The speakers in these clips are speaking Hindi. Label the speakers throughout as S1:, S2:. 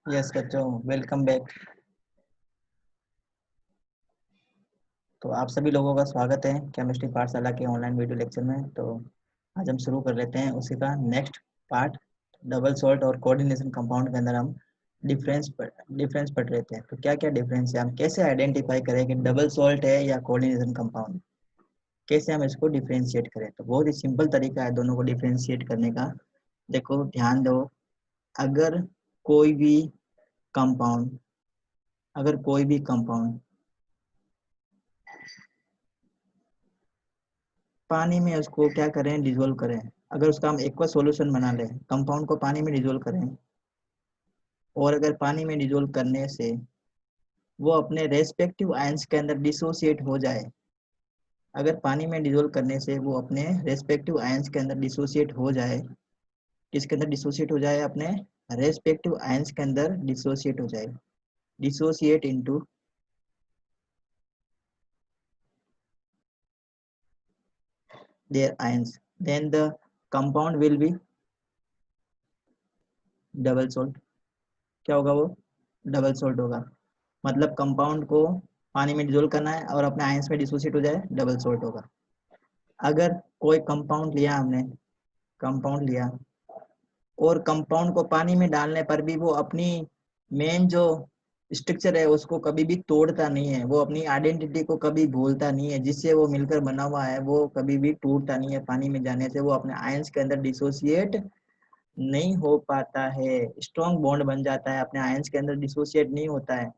S1: यस बच्चों, वेलकम बैक। तो आप सभी लोगों का स्वागत है केमिस्ट्री पाठशाला के ऑनलाइन वीडियो लेक्चर में। तो आज हम शुरू कर लेते हैं उसी का नेक्स्ट पार्ट। डबल सॉल्ट और कोऑर्डिनेशन कंपाउंड के अंदर हम डिफरेंस पढ़ रहे थे। तो क्या क्या डिफरेंस है, हम कैसे आइडेंटिफाई करें कि डबल सॉल्ट है या कोऑर्डिनेशन कंपाउंड, कैसे हम इसको डिफ्रेंशिएट करें। तो बहुत ही सिंपल तरीका है दोनों को डिफ्रेंशिएट करने का। देखो ध्यान दो, अगर कोई भी कंपाउंड अगर कोई भी कंपाउंड पानी में उसको क्या करें, डिजोल्व करें। अगर उसका हम एक्वा सॉल्यूशन बना लें, कंपाउंड को पानी में डिजोल्व करें, और अगर पानी में डिजोल्व करने से वो अपने रेस्पेक्टिव आयंस के अंदर डिसोसिएट हो जाए, अगर पानी में डिजोल्व करने से वो अपने रेस्पेक्टिव आयंस के अंदर डिसोसिएट हो जाए, किसके अंदर डिसोसिएट हो जाए, अपने रेस्पेक्टिव आयंस के अंदर डिसोसिएट हो जाए, dissociate into their ions, then the compound will be double salt. क्या होगा वो? डबल सॉल्ट होगा। मतलब कंपाउंड को पानी में डिजोल्व करना है और अपने आयंस में डिसोसिएट हो जाए, डबल सॉल्ट होगा। अगर कोई कंपाउंड लिया हमने, कंपाउंड लिया और कंपाउंड को पानी में डालने पर भी वो अपनी मेन जो स्ट्रक्चर है उसको कभी भी तोड़ता नहीं है, वो अपनी आइडेंटिटी को कभी भूलता नहीं है, जिससे वो मिलकर बना हुआ है वो कभी भी टूटता नहीं है। पानी में जाने से वो अपने आयंस के अंदर डिसोसिएट नहीं हो पाता है, स्ट्रॉन्ग बॉन्ड बन जाता है, अपने आयंस के अंदर डिसोसिएट नहीं होता है।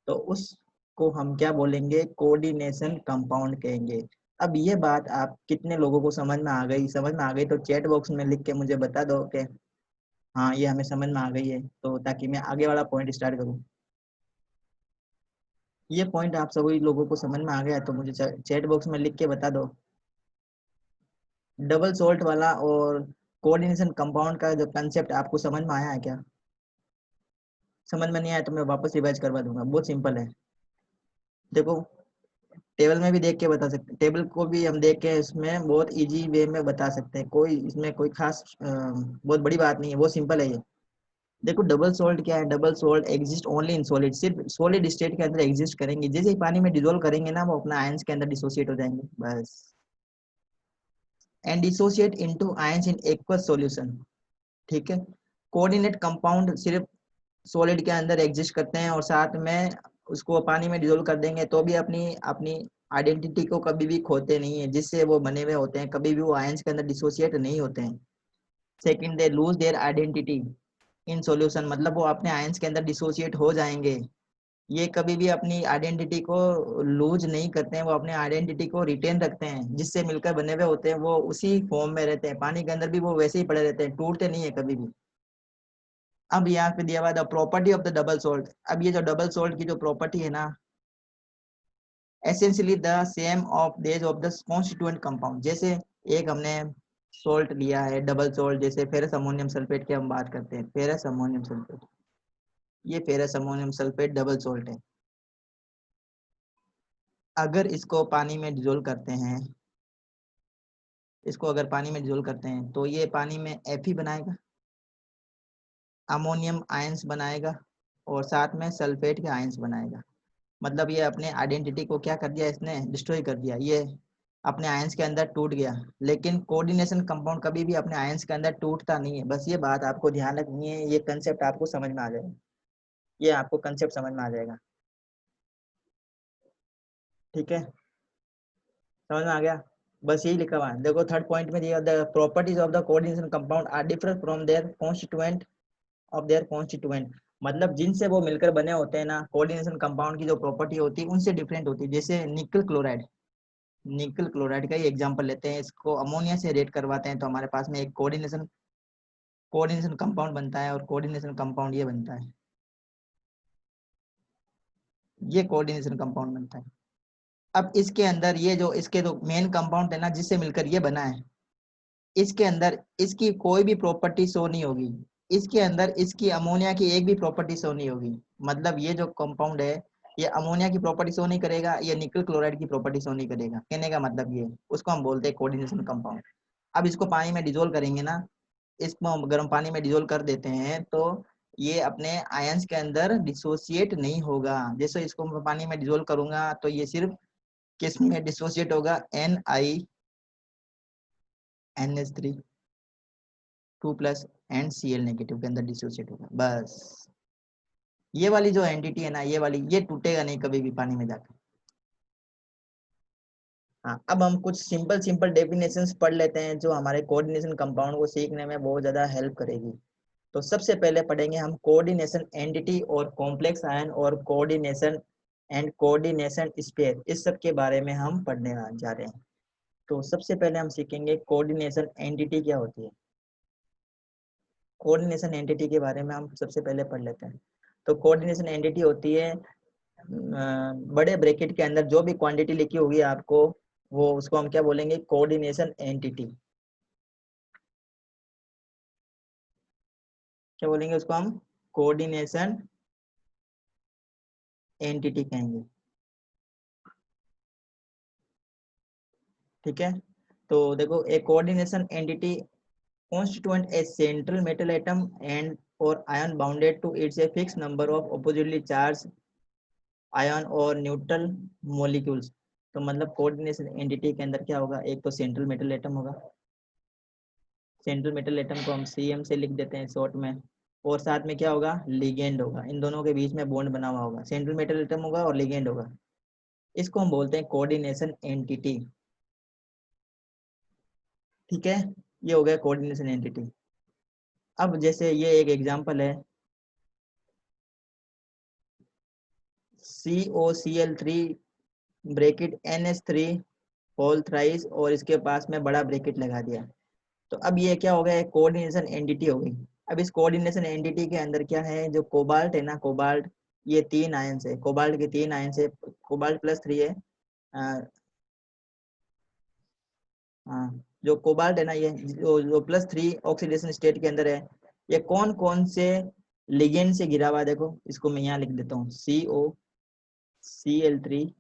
S1: तो उसको हम क्या बोलेंगे? कोऑर्डिनेशन कंपाउंड कहेंगे। अब ये बात आप कितने लोगों को समझ में आ गई? समझ में आ गई तो चैट बॉक्स में लिख के मुझे बता दो कि हाँ ये हमें समझ में आ गई है, तो ताकि मैं आगे वाला पॉइंट स्टार्ट करूँ। ये पॉइंट आप सभी लोगों को समझ में आ गया तो मुझे चैट बॉक्स में लिख के बता दो। डबल सॉल्ट वाला और कोऑर्डिनेशन कंपाउंड का जो कंसेप्ट आपको समझ में आया है क्या? समझ में नहीं आया तो मैं वापस रिवाइज करवा दूंगा, बहुत सिंपल है। देखो, टेबल में भी देख के बता सकते, टेबल को भी हम देख के इसमें बहुत इजी वे में बता सकते हैं, कोई इसमें कोई खास बहुत बड़ी बात नहीं है, वो सिंपल है ये। देखो डबल सॉल्ट क्या है? Double salt exist only in solid, सिर्फ सॉलिड स्टेट के अंदर एग्जिस्ट करेंगे। जैसे ही पानी में डिसोल्व करेंगे ना, वो अपना आयंस के अंदर डिसोसिएट हो जाएंगे बस। And dissociate into ions in aqueous solution. ठीक है। कोऑर्डिनेट कंपाउंड सिर्फ सॉलिड के अंदर एग्जिस्ट करते हैं और साथ में उसको पानी में डिसोल्व कर देंगे तो भी अपनी अपनी आइडेंटिटी को कभी भी खोते नहीं है, जिससे वो बने हुए होते हैं, कभी भी वो आयंस के अंदर डिसोसिएट नहीं होते हैं। Second, they lose their identity in solution, मतलब वो अपने आयंस के अंदर डिसोसिएट हो जाएंगे। ये कभी भी अपनी आइडेंटिटी को लूज नहीं करते हैं, वो अपने आइडेंटिटी को रिटेन रखते हैं, जिससे मिलकर बने हुए होते हैं, वो उसी फॉर्म में रहते हैं, पानी के अंदर भी वो वैसे ही पड़े रहते हैं, टूटते नहीं है कभी भी। अब यहाँ पे दिया हुआ the property of the double salt. अब ये जो डबल सोल्ट की जो प्रॉपर्टी है ना, एसेंशियली द सेम ऑफ देज ऑफ द कॉन्स्टिट्यूएंट कंपाउंड। जैसे एक हमने सोल्ट लिया है डबल सोल्ट, जैसे फेरस अमोनियम सल्फेट की हम बात करते हैं, फेरस अमोनियम सल्फेट, ये ferrous ammonium sulphate double salt है। अगर इसको पानी में डिजोल्व करते हैं, इसको अगर पानी में डिजोल्व करते हैं तो ये पानी में एफ बनाएगा, अमोनियम आयंस बनाएगा और साथ में सल्फेट के आयंस बनाएगा। मतलब ये अपने आइडेंटिटी को क्या कर दिया, इसने डिस्ट्रॉय कर दिया, ये अपने आयंस के अंदर टूट गया। लेकिन कोऑर्डिनेशन कंपाउंड कभी भी अपने आयंस के अंदर टूटता नहीं है, बस ये बात आपको ध्यान रखनी है, ये कंसेप्ट आपको समझ में आ जाएगा, ये आपको कंसेप्ट समझ में आ जाएगा। ठीक है, समझ में आ गया? बस यही लिखा हुआ है। देखो थर्ड पॉइंट में दिया, the properties of the coordination compound are different from their constituent of their constituent. मतलब जिनसे वो मिलकर बने होते हैं ना, कोऑर्डिनेशन कंपाउंड की जो प्रॉपर्टी होती है उनसे डिफरेंट होती है। जैसे निकल क्लोराइड, निकल क्लोराइड का ही एग्जांपल लेते हैं, इसको अमोनिया से रेट करवाते हैं तो हमारे पास में एक कोऑर्डिनेशन कोऑर्डिनेशन कंपाउंड बनता है, और कोऑर्डिनेशन कंपाउंड ये बनता है, ये कोऑर्डिनेशन कंपाउंड बनता है। अब इसके अंदर ये जो इसके जो मेन कंपाउंड है ना, जिससे मिलकर ये बना है, इसके अंदर इसकी कोई भी प्रॉपर्टी शो नहीं होगी, इसके अंदर इसकी अमोनिया की एक भी प्रॉपर्टी शो नहीं होगी। मतलब ये जो कंपाउंड है, ये अमोनिया की प्रॉपर्टी शो नहीं करेगा, ये निकल क्लोराइड की प्रॉपर्टी शो नहीं करेगा। कहने का मतलब ये, उसको हम बोलते हैं कोऑर्डिनेशन कंपाउंड। अब इसको पानी में डिजोल्व करेंगे ना, इसको हम गर्म पानी में डिजोल्व कर देते हैं तो ये अपने आयंस के अंदर डिसोसिएट नहीं होगा। जैसे इसको मैं पानी में डिजोल्व करूंगा तो ये सिर्फ किस में डिसोसिएट होगा, NiNH3 2+ एंड Cl नेगेटिव के अंदर डिसोसिएट होगा बस। ये वाली जो एंटिटी है ना, ये वाली, ये टूटेगा नहीं कभी भी पानी में जाकर। हाँ, अब हम कुछ सिंपल सिंपल डेफिनेशंस पढ़ लेते हैं जो हमारे कोऑर्डिनेशन कंपाउंड को सीखने में बहुत ज्यादा हेल्प करेगी। तो सबसे पहले पढ़ेंगे हम कोऑर्डिनेशन एंटिटी और कॉम्प्लेक्स आयन और कोऑर्डिनेशन एंड कोऑर्डिनेशन स्पेयर, इस सब के बारे में हम पढ़ने जा रहे हैं। तो सबसे पहले हम सीखेंगे कोऑर्डिनेशन एंटिटी क्या होती है। कोऑर्डिनेशन एंटिटी के बारे में हम सबसे पहले पढ़ लेते हैं। तो कोऑर्डिनेशन एंटिटी होती है बड़े ब्रैकेट के अंदर जो भी क्वांटिटी लिखी होगी आपको, वो उसको हम क्या बोलेंगे, कोऑर्डिनेशन एंटिटी। क्या बोलेंगे उसको हम, कोऑर्डिनेशन एंटिटी कहेंगे। ठीक है, तो देखो, a coordination entity constituent a central metal atom and or ion bounded to its a fixed number of oppositely charged ion और न्यूट्रल molecules। तो मतलब कोऑर्डिनेशन एंटिटी के अंदर क्या होगा, एक तो सेंट्रल मेटल एटम होगा, सेंट्रल मेटल एटम को हम CM से लिख देते हैं शॉर्ट में, और साथ में क्या होगा, लिगेंड होगा, इन दोनों के बीच में बॉन्ड बना हुआ होगा, सेंट्रल मेटल एटम होगा और लिगेंड होगा। इसको हम बोलते हैं कोऑर्डिनेशन एंटिटी। ठीक है, ये हो गया कोऑर्डिनेशन एंटिटी। अब जैसे ये एक एग्जांपल है, COCl3 bracket NH3 whole thrice, और इसके पास में बड़ा ब्रैकेट लगा दिया। तो अब ये क्या हो गया, एक कोऑर्डिनेशन एंटिटी हो गई। अब इस कोऑर्डिनेशन एंटिटी के अंदर क्या है, जो कोबाल्ट है ना, कोबाल्ट, ये 3 आयंस है, कोबाल्ट के 3 आयंस है, कोबाल्ट +3 है। हाँ, जो कोबाल्ट है ना, ये जो +3 ऑक्सीडेशन स्टेट के अंदर है, ये कौन कौन से लिगेंड से घिरा हुआ है, देखो इसको मैं यहाँ लिख देता हूँ, COCl3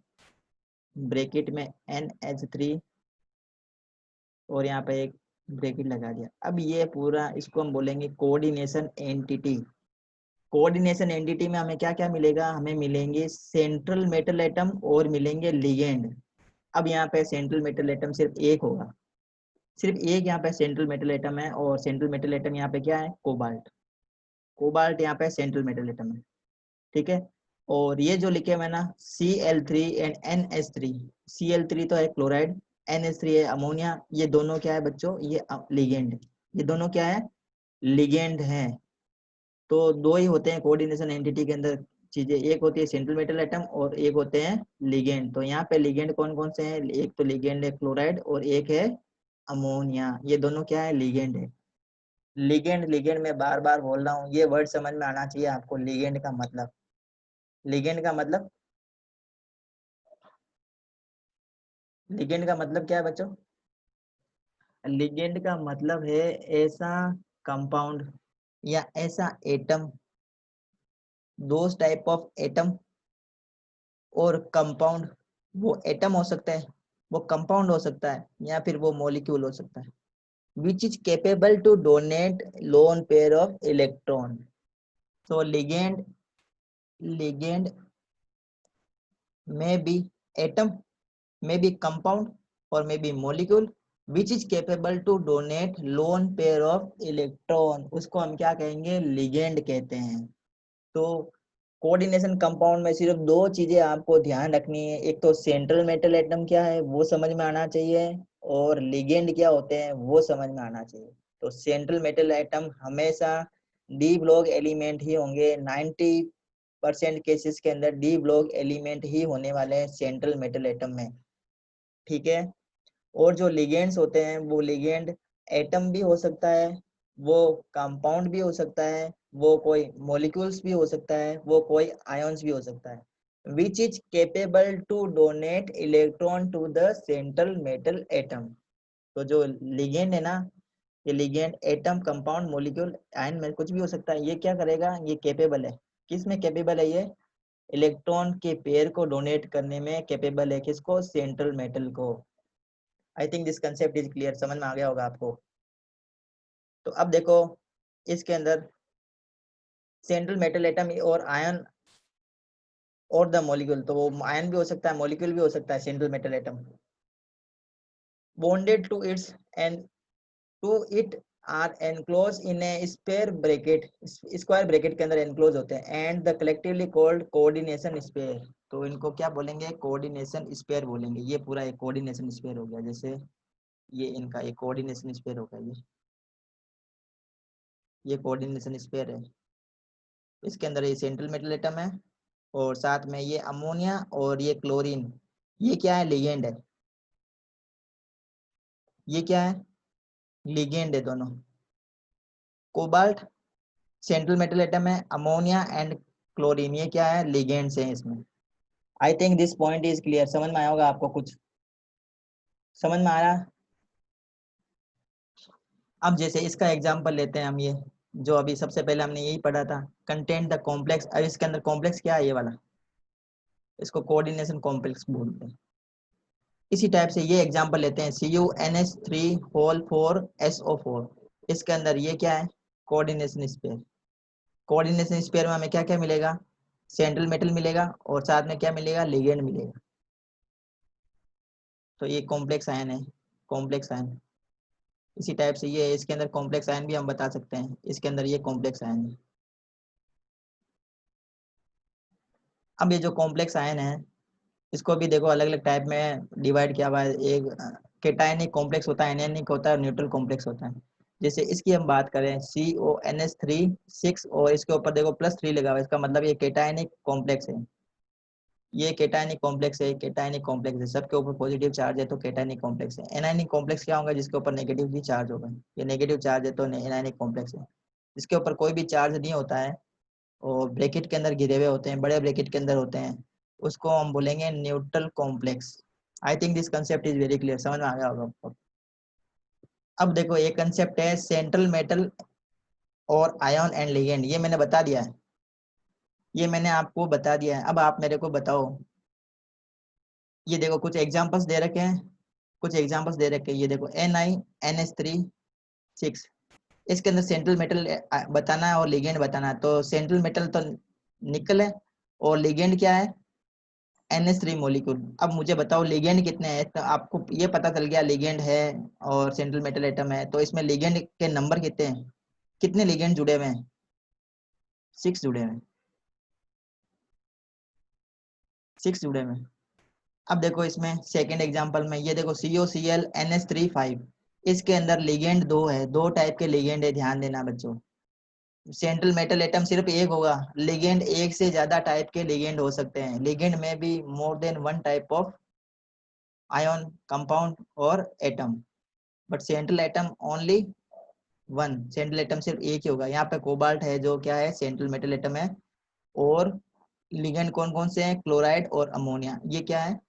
S1: ब्रैकेट में NH3, और यहाँ पे एक ब्रैकेट लगा दिया। अब ये पूरा, इसको हम बोलेंगे कोऑर्डिनेशन एंटिटी। कोऑर्डिनेशन एंटिटी में हमें क्या क्या मिलेगा, हमें मिलेंगे सेंट्रल मेटल एटम और मिलेंगे लिगेंड। अब यहाँ पे सेंट्रल मेटल एटम सिर्फ एक होगा, सिर्फ एक यहाँ पे सेंट्रल मेटल एटम है, और सेंट्रल मेटल एटम यहाँ पे क्या है, कोबाल्ट। कोबाल्ट यहाँ पे सेंट्रल मेटल एटम है। ठीक है, और ये जो लिखे हुए ना, Cl3 एंड NH3, Cl3 तो है क्लोराइड, NH3 है अमोनिया, ये दोनों क्या है बच्चों, ये लिगेंड, ये दोनों क्या है, लिगेंड है। तो दो ही होते हैं कोऑर्डिनेशन एंटिटी के अंदर चीजें, एक होती है सेंट्रल मेटल एटम और एक होते हैं लिगेंड। तो यहाँ पे लिगेंड कौन कौन से हैं, एक तो लिगेंड है क्लोराइड और एक है अमोनिया, ये दोनों क्या है, लिगेंड है। लिगेंड, लिगेंड में बार बार बोल रहा हूँ, ये वर्ड समझ में आना चाहिए आपको, लिगेंड का मतलब, लिगेंड का मतलब, लिगेंड का मतलब क्या है बच्चों, लिगेंड का मतलब है ऐसा कंपाउंड या ऐसा atom, those type of atom और कंपाउंड, वो एटम हो सकता है, वो कंपाउंड हो सकता है, या फिर वो मॉलिक्यूल हो सकता है, which is capable to donate lone pair of electron. So ligand, ligand may be atom, may be compound or may be molecule which is capable to donate lone pair of electron, उसको हम क्या कहेंगे, लिगेंड कहते हैं। तो कोऑर्डिनेशन कंपाउंड में सिर्फ दो चीजें आपको ध्यान रखनी है, एक तो सेंट्रल मेटल एटम क्या है वो समझ में आना चाहिए, और लिगेंड क्या होते हैं वो समझ में आना चाहिए। तो सेंट्रल मेटल एटम हमेशा डी ब्लॉक एलिमेंट ही होंगे, 90% केसेस के अंदर डी ब्लॉक एलिमेंट ही होने वाले हैं सेंट्रल मेटल एटम में। ठीक है, और जो लिगेंड्स होते हैं वो लिगेंड एटम भी हो सकता है, वो कंपाउंड भी हो सकता है, वो कोई मॉलिक्यूल्स भी हो सकता है, वो कोई आयंस भी हो सकता है, which is capable to donate electron to the central metal atom. तो जो लिगेंड है ना, ये ligand atom, compound, molecule, ion में कुछ भी हो सकता है, ये क्या करेगा, ये केपेबल है, किस में केपेबल है, ये इलेक्ट्रॉन के पेयर को डोनेट करने में केपेबल है, किसको, सेंट्रल मेटल को। आई think this concept is clear, समझ में आ गया होगा आपको। तो अब देखो, इसके अंदर सेंट्रल मेटल एटम और आयन और द मॉलिक्यूल, तो वो आयन भी हो सकता है, मॉलिक्यूल भी हो सकता है central metal atom. Bonded to its and to it are enclose in a square bracket, square bracket के अंदर एनक्लोज होते हैं, and the collectively called coordination sphere. तो इनको क्या बोलेंगे, कोऑर्डिनेशन स्पेयर बोलेंगे। ये पूरा एक कोऑर्डिनेशन स्पेयर हो गया, जैसे ये इनका एक कोऑर्डिनेशन स्पेयर हो गया, ये कोऑर्डिनेशन स्पेयर है। इसके अंदर ये सेंट्रल मेटल एटम है और साथ में ये अमोनिया और ये क्लोरीन, ये क्या है, लिगेंड है। ये क्या है, लिगेंड है दोनों। कोबाल्ट सेंट्रल मेटल एटम है, अमोनिया एंड क्लोरीन ये क्या है, लिगेंड्स हैं इसमें। आई think this point is clear, समझ में आया होगा आपको, कुछ समझ में आ रहा। अब जैसे इसका एग्जांपल लेते हैं हम, ये जो अभी सबसे पहले हमने यही पढ़ा था, कंटेंट द कॉम्प्लेक्स। अब इसके अंदर कॉम्प्लेक्स क्या है, ये वाला, इसको कोऑर्डिनेशन कॉम्प्लेक्स बोलते हैं। इसी टाइप से ये एग्जांपल लेते हैं, CuNH3 होल 4 SO4। इसके अंदर ये क्या है, कोऑर्डिनेशन स्पेयर। कोऑर्डिनेशन स्पेयर में हमें क्या क्या मिलेगा, सेंट्रल मेटल मिलेगा और साथ में क्या मिलेगा, लिगेंड मिलेगा। तो ये कॉम्प्लेक्स आयन है, कॉम्प्लेक्स आयन। इसी टाइप से ये इसके अंदर कॉम्प्लेक्स आयन भी हम बता सकते हैं, इसके अंदर ये कॉम्प्लेक्स आयन है। अब ये जो कॉम्प्लेक्स आयन है, इसको भी देखो अलग अलग टाइप में डिवाइड किया हुआ है। एक केटायनिक कॉम्प्लेक्स होता है, एनायनिक होता है और न्यूट्रल कॉम्प्लेक्स होता है। जैसे इसकी हम बात करें, CONH3 6 और इसके ऊपर देखो +3 लगा हुआ है, इसका मतलब ये केटायनिक कॉम्प्लेक्स है। ये केटायनिक कॉम्प्लेक्स है, केटायनिक कॉम्प्लेक्स है, सबके ऊपर पॉजिटिव चार्ज है तो केटायनिक कॉम्प्लेक्स है। एनायनिक कॉम्प्लेक्स क्या होगा, जिसके ऊपर नेगेटिव भी चार्ज होगा, ये नेगेटिव चार्ज है तो एनायनिक कॉम्प्लेक्स है। जिसके ऊपर कोई भी चार्ज नहीं होता है और ब्रैकेट के अंदर घिरे हुए होते हैं, बड़े ब्रैकेट के अंदर होते हैं, उसको हम बोलेंगे neutral complex. I think this concept is very clear, समझ में आ गया होगा आपको। अब देखो एक कंसेप्ट है सेंट्रल मेटल और आयन एंड लिगेंड, ये मैंने बता दिया है, ये मैंने आपको बता दिया है। अब आप मेरे को बताओ, ये देखो कुछ एग्जांपल्स दे रखे हैं, कुछ एग्जांपल्स दे रखे हैं, ये देखो NiNH3 6, इसके अंदर सेंट्रल मेटल बताना है और लिगेंड बताना है। तो सेंट्रल मेटल तो निकल है और लिगेंड क्या है, NH3 मॉलिक्यूल। अब मुझे बताओ लिगेंड कितने हैं, तो आपको ये पता चल गया लिगेंड है और सेंट्रल मेटल एटम है, तो इसमें लिगेंड के नंबर कितने हैं, कितने लिगेंड जुड़े हुए हैं, 6 जुड़े हुए हैं, 6 जुड़े हुए हैं। अब देखो इसमें सेकंड एग्जांपल में, ये देखो COCl NH3 5, इसके अंदर लिगेंड दो है, दो टाइप के लिगेंड है, ध्यान देना बच्चों। सेंट्रल मेटल एटम सिर्फ एक होगा, लिगेंड एक से ज्यादा टाइप के लिगेंड हो सकते हैं, लिगेंड में भी more than one type of ion compound और atom, but central atom only one, central atom सिर्फ एक ही होगा। यहाँ पे कोबाल्ट है जो क्या है, सेंट्रल मेटल एटम है। और लिगेंड कौन कौन से हैं, क्लोराइड और अमोनिया, ये क्या है,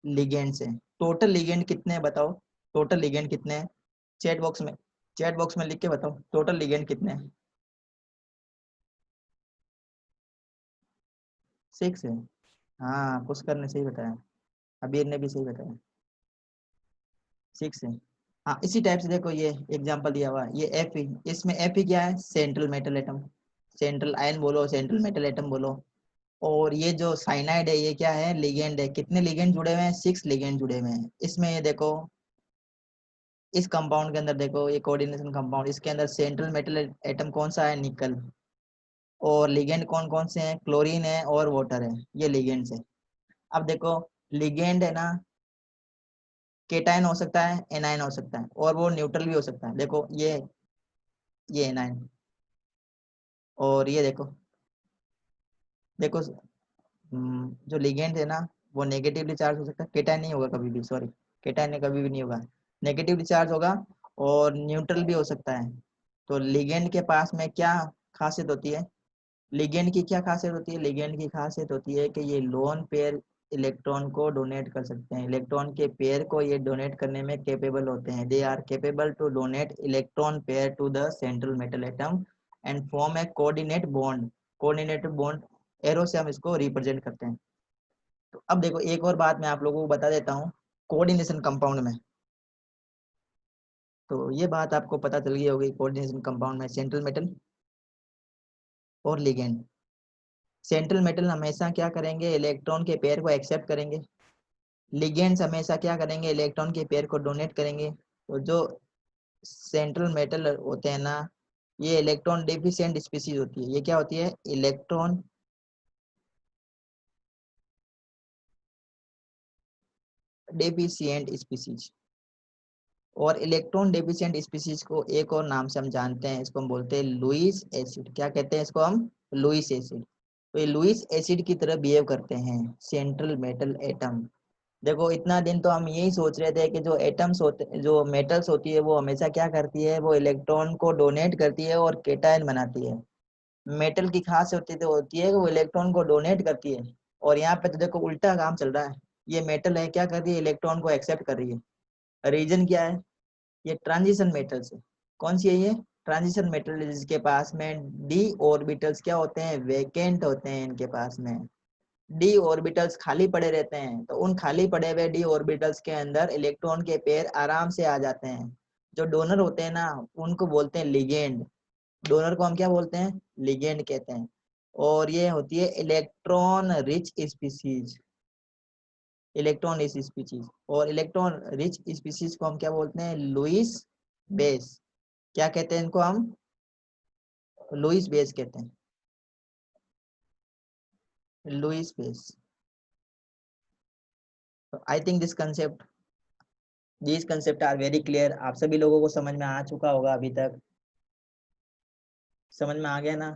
S1: लिगेंड्स हैं। टोटल लिगेंड कितने हैं बताओ, टोटल लिगेंड कितने हैं, चैट बॉक्स में, चैट बॉक्स में लिख के बताओ टोटल लिगेंड कितने हैं। 6 है, हाँ पुष्कर ने सही बताया, अबीर ने भी सही बताया, 6 है। हाँ इसी टाइप से देखो ये एग्जांपल दिया हुआ है, ये Fe, इसमें Fe क्या है, central metal atom, central ion बोलो, सेंट्रल मेटल एटम बोलो। और ये जो साइनाइड है ये क्या है, लिगेंड है। कितने लिगेंड जुड़े हुए हैं, 6 लिगेंड जुड़े हुए हैं इसमें। ये देखो इस कंपाउंड के अंदर देखो, ये कोऑर्डिनेशन कंपाउंड, इसके अंदर सेंट्रल मेटल एटम कौन सा है, निकल। और लिगेंड कौन कौन से हैं, क्लोरीन है और वाटर है, ये लिगेंड्स है। अब देखो लिगेंड है ना, केटायन हो सकता है, एनायन हो सकता है और वो न्यूट्रल भी हो सकता है। देखो ये एनायन, और ये देखो, देखो जो लिगेंड है ना, वो नेगेटिवली चार्ज हो सकता है, केटायन नहीं होगा कभी भी, सॉरी, केटायन कभी भी नहीं होगा, नेगेटिवली चार्ज होगा। और न्यूट्रल भी हो सकता है। तो लिगेंड के पास में क्या खासियत होती है, लिगेंड की क्या खासियत होती है, लिगेंड की खासियत होती है कि ये लोन पेयर इलेक्ट्रॉन को डोनेट कर सकते हैं, इलेक्ट्रॉन के पेयर को ये डोनेट करने में कैपेबल होते हैं। They are capable to donate electron pair to the central metal atom and form a coordinate bond, coordinated bond, arrow से हम इसको रिप्रेजेंट करते हैं। तो अब देखो एक और बात मैं आप लोगों को बता देता हूँ, कोऑर्डिनेशन कंपाउंड में, तो ये बात आपको पता चल गई होगी, कोऑर्डिनेशन कंपाउंड में सेंट्रल मेटल और लिगेंड। सेंट्रल मेटल हमेशा क्या करेंगे, इलेक्ट्रॉन के पेयर को एक्सेप्ट करेंगे। लिगेंड्स हमेशा क्या करेंगे, इलेक्ट्रॉन के पेयर को डोनेट करेंगे। तो जो सेंट्रल मेटल होते हैं ना, ये इलेक्ट्रॉन डेफिशिएंट स्पीसीज होती है। ये क्या होती है, इलेक्ट्रॉन डेफिशिएंट स्पीसीज। और इलेक्ट्रॉन डेफिशिएंट स्पीसीज को एक और नाम से हम जानते हैं, इसको हम बोलते हैं लुईस एसिड। क्या कहते हैं इसको हम, लुईस एसिड। तो ये लुईस एसिड की तरह बिहेव करते हैं सेंट्रल मेटल एटम। देखो इतना दिन तो हम यही सोच रहे थे कि जो एटम्स होते, जो मेटल्स होती है वो हमेशा क्या करती है, वो इलेक्ट्रॉन को डोनेट करती है और केटायन बनाती है। मेटल की खास होती है कि वो इलेक्ट्रॉन को डोनेट करती है। और यहाँ पे तो देखो उल्टा काम चल रहा है। ये मेटल है, क्या कर रही है, इलेक्ट्रॉन को एक्सेप्ट कर रही है। रीजन क्या है, ये ट्रांजिशन मेटल्स है। कौन सी है ये, ट्रांजिशन मेटल, जिसके पास में डी ऑर्बिटल्स क्या होते हैं, वेकेंट होते हैं इनके पास में। डी ऑर्बिटल्स खाली पड़े रहते हैं, तो उन खाली पड़े हुए डी ऑर्बिटल्स के अंदर इलेक्ट्रॉन के पेयर आराम से आ जाते हैं। जो डोनर होते हैं ना, उनको बोलते हैं लिगेंड। डोनर को हम क्या बोलते हैं, लिगेंड कहते हैं। और ये होती है electron rich species. Electron rich species, और इलेक्ट्रॉन रिच स्पीसीज को हम क्या बोलते हैं, लुईस बेस। क्या कहते हैं इनको हम, लुईस बेस कहते हैं, Lewis base. I think this concept are very clear. आप सभी लोगों को समझ में आ चुका होगा अभी तक। समझ में आ गया ना,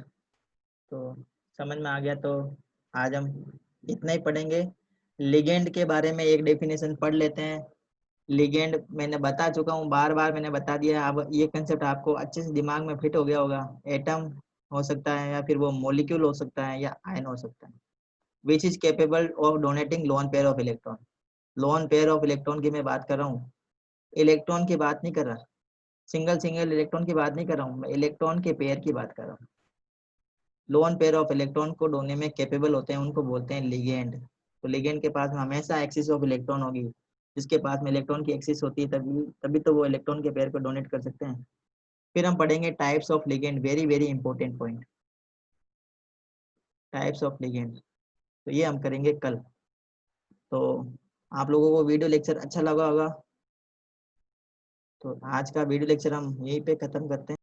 S1: तो समझ में आ गया तो आज हम इतना ही पढ़ेंगे। लिगेंड के बारे में एक डेफिनेशन पढ़ लेते हैं। लिगेंड मैंने बता चुका हूँ, बार बार मैंने बता दिया। अब ये कंसेप्ट आपको अच्छे से दिमाग में फिट हो गया होगा। एटम हो सकता है, या फिर वो मॉलिक्यूल हो सकता है, या आयन हो सकता है, which is capable of donating loan pair of electron. Loan pair of electron की मैं बात कर रहा हूँ, इलेक्ट्रॉन की बात नहीं कर रहा। सिंगल सिंगल इलेक्ट्रॉन की बात नहीं कर रहा हूँ, मैं इलेक्ट्रॉन के पेयर की बात कर रहा हूँ। लोन पेयर ऑफ इलेक्ट्रॉन को ढूंढने में कैपेबल होते हैं, उनको बोलते हैं लिगेंड। तो लिगेंड के पास में हमेशा एक्सिस ऑफ इलेक्ट्रॉन होगी। जिसके पास में इलेक्ट्रॉन की एक्सिस होती है, तभी तभी तो वो इलेक्ट्रॉन के पेयर को डोनेट कर सकते हैं। फिर हम पढ़ेंगे types of ligand, very very important point, types of ligand. तो ये हम करेंगे कल। तो आप लोगों को वीडियो लेक्चर अच्छा लगा होगा। तो आज का वीडियो लेक्चर हम यहीं पे खत्म करते हैं।